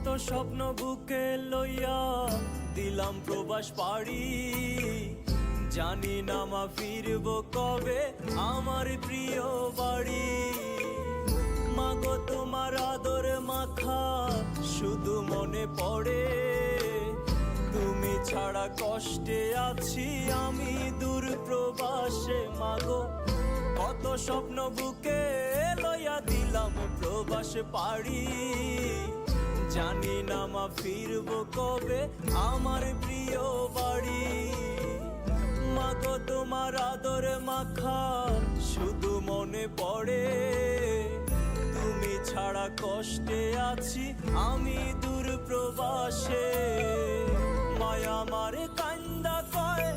কত স্বপ্ন বুকে লইয়া দিলাম প্রবাস পাড়ি, জানি না মা ফিরব কবে আমার প্রিয় বাড়ি। মাগো তোমার আদর মাখা শুধু মনে পড়ে, তুমি ছাড়া কষ্টে আছি আমি দূর প্রবাসে। মাগো কত স্বপ্ন বুকে লইয়া দিলাম প্রবাস পাড়ি, জানি না মা ফিরব কবে আমার প্রিয় বাড়ি। মাগো তোমার আদর মাখা শুধু মনে পড়ে, তুমি ছাড়া কষ্টে আছি আমি দূর প্রবাসে। মায়া মারে কান্দা কয়